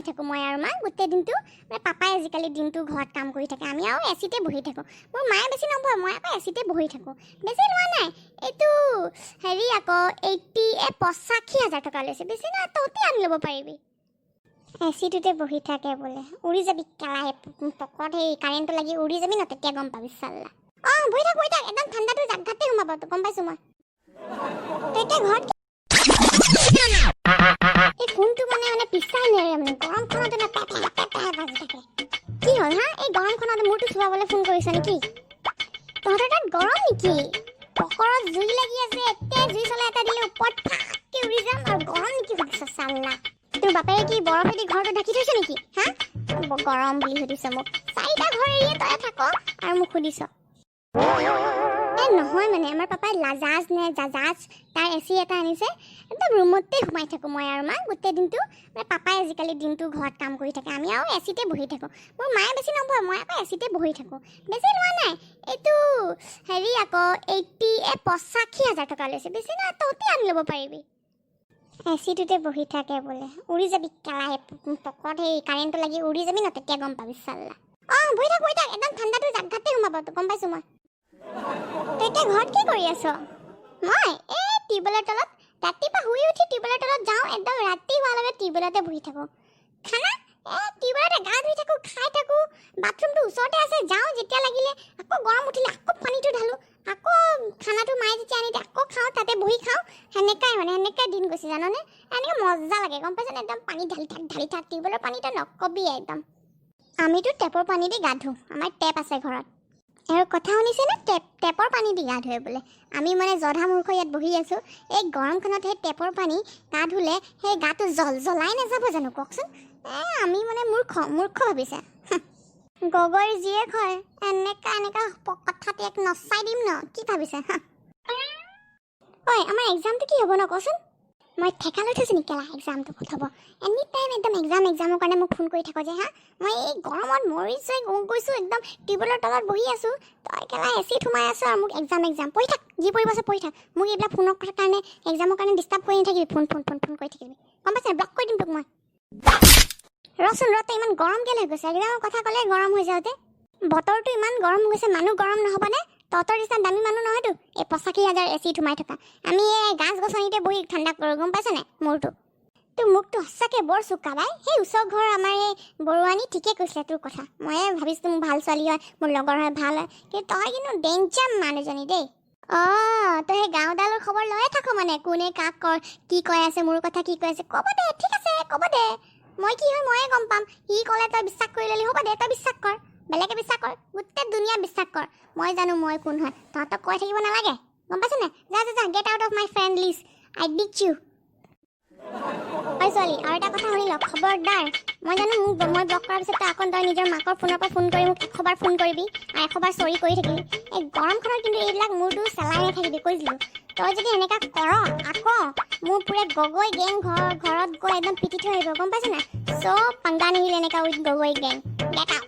থাকো মই আৰু মা গোটেই দিনটো মানে পাপাই আজিকালি দিনটো ঘৰত কাম কৰি থাকে আমি আৰু এচিতে বহি থাকো মোৰ মায়ে বেছি নবহে মই আকৌ এচিতে বহি থাকো বেছি লোৱা নাই এইটো হেৰি আকৌ 85,000 টকা লৈছে বেছি না তহঁতে আনি ল'ব পাৰিবি এচিটোতে বহি থাকে বোলে উৰি যাবি কেলাই পকত সেই কাৰেণ্টটো লাগি উৰি যাবি ন তেতিয়া গম পাবি চাল্লা বহি থাক একদম ঠাণ্ডাটো জাগাতে সোমাব তো গম পাইছো মই তই এতিয়া ঘৰত এই ফোনটো মানে পিছাই নেৰে মানে গৰমখনতে না পেপা বাজি থাকে কি হ'ল হা এই গৰমখনতে মোৰটো চুৱাবলৈ ফোন কৰিছ নেকি তহঁতৰ তাত গৰম নেকি পকৰত জুই লাগি আছে এতিয়া জুই চলাই এটা দিলে ওপৰত ফাকে উৰি যাম আৰু গৰম নেকি সুধিছ চাল্লা তোৰ বাপেৰে কি বৰফেদি ঘৰটো ঢাকি থৈছে নেকি হা গৰম বুলি সুধিছ মোক 4টা ঘৰ এৰিয়ে তই থাক আৰু মোক সুধিছ নহয় মানে আমাৰ পাপাই লাজাজ নে জাজাজ তাৰ এচি এটা আনিছে একদম ৰুমতে সোমাই থাকো মই আৰু মা গোটেই দিনটো মানে পাপাই আজিকালি দিনটো ঘৰত কাম কৰি থাকে আমি আৰু এচিতে বহি থাকো মোৰ মায়ে বেছি নবহে মই আকৌ এচিতে বহি থাকো বেছি লোৱা নাই এইটো হেৰি আকৌ 85,000 টকা লৈছে বেছি না তহঁতে আনি ল'ব পাৰিবি এচিটোতে বহি থাকে বোলে উৰি যাবি কেলাই পকত সেই কাৰেণ্টটো লাগি উৰি যাবি ন তেতিয়া গম পাবি চাল্লা বহি থাক একদম ঠাণ্ডাটো জাগাতে সোমাব তো গম পাইছো মই তই এতিয়া ঘৰত কি কৰি আছ মই এই টিউবৱেলৰ তলত ৰাতিপুৱা শুই উঠি টিউবৱেলৰ তলত যাওঁ একদম ৰাতি হোৱালৈকে টিউবৱেলতে বহি থাকোঁ খানা টিউবৱেলতে গা ধুই থাকোঁ খাই থাকোঁ বাথৰুমটো ওচৰতে আছে যাওঁ যেতিয়া লাগিলে আকৌ গৰম উঠিলে আকৌ পানীটো ঢালোঁ আকৌ খানাটো মায়ে যেতিয়া আনি দিয়ে আকৌ খাওঁ তাতে বহি খাওঁ সেনেকাই দিন গৈছে জাননে এনেকৈ মজা লাগে গম পাইছনে একদম পানী ঢালি থাক টিউবৱেলৰ পানীটো নকবি একদম আমিতো টেপৰ পানী দি গা ধুওঁ আমাৰ টেপ আছে ঘৰত আৰু কথা শুনিছেনে টেপৰ পানী দি গা ধুৱে বোলে আমি মানে জধা মূৰ্খ ইয়াত বহি আছোঁ এই গৰমখনত সেই টেপৰ পানী গা ধুলে সেই গাটো জ্বলাই নাযাব জানো কওকচোন আমি মানে মূৰ্খ ভাবিছে গগৈৰ জীয়েক হয় এনেকা কথাতে এক নচাই দিম ন কি ভাবিছে ঐ আমাৰ এক্সামটো কি হ'ব ন কচোন মই ঠেকা লৈ থৈছোঁ নেকি কেলা এক্সামটো হ'ব এনি টাইম একদম এক্সামৰ কাৰণে মোক ফোন কৰি থাকোঁ যে মই এই গৰমত মৰিছোঁ গৈছোঁ একদম টিউবৱেলৰ তলত বহি আছোঁ তই কেলা এচিত সোমাই আছোঁ আৰু মোক এক্সাম পঢ়ি থাক যি পঢ়িব আছে পঢ়ি থাক মোক এইবিলাক ফোনৰ কথাৰ কাৰণে এক্সামৰ কাৰণে ডিষ্টাৰ্ব কৰি নাথাকিবি ফোন কৰি থাকিবি গম পাইছে ব্লক কৰি দিম তোক মই ৰচোন তই ইমান গৰম কেলে হৈ গৈছে এক্সামৰ কথা ক'লে গৰম হৈ যাওঁতে বতৰটো ইমান গৰম হৈ গৈছে মানুহ গৰম নহ'বনে তহঁতৰ নিচিনা দামী মানুহ নহয়তো এই 85,000 এচিত সোমাই থকা আমি এই গছ-গছনিতে বহি ঠাণ্ডা কৰোঁ গম পাইছ নাই মোৰটো তোৰ মুখটো সঁচাকৈ বৰ চোকা বাই সেই ওচৰ ঘৰৰ আমাৰ এই বৰুৱানী ঠিকে কৈছিলে তোৰ কথা ময়ে ভাবিছোঁ মোৰ ভাল ছোৱালী হয় মোৰ লগৰ হয় ভাল হয় কিন্তু তই কিন্তু ডেঞ্জাৰ মানুহজনী দেই তই সেই গাঁওডালৰ খবৰ লৈয়ে থাক মানে কোনে কাক কি কৈ আছে মোৰ কথা কি কৈ আছে ক'ব দে ঠিক আছে ক'ব দে মই কি হয় ময়ে গম পাম সি ক'লে তই বিশ্বাস কৰি ল'লি হ'ব দে তই বিশ্বাস কৰ বেলেগে বিশ্বাস কৰ গোটেই দুনিয়া বিশ্বাস কৰ মই জানো মই কোন হয় তহঁতক কৈ থাকিব নালাগে গম পাইছ নাই যা get out of my friend list I ditch you ছোৱালী আৰু এটা কথা শুনি ল খবৰদাৰ মই জানো মই ব্লক কৰাৰ পিছত আকৌ তই নিজৰ মাকৰ ফোনৰ পৰা ফোন কৰি মোক 100 বাৰ ফোন কৰিবি আৰু 100 বাৰ চৰি কৰি থাকিবি এই গৰমখনত কিন্তু এইবিলাক মোৰতো চেলাই নাথাকিবি কৈছিলোঁ তই যদি এনেকুৱা কৰ আকৌ মোৰ পুৰা গগৈ গেং ঘৰত গৈ একদম পিটি থৈ আহিব গম পাইছ নাই চব পাংগা নিহিল এনেকুৱা উইথ গগৈ গেং গেট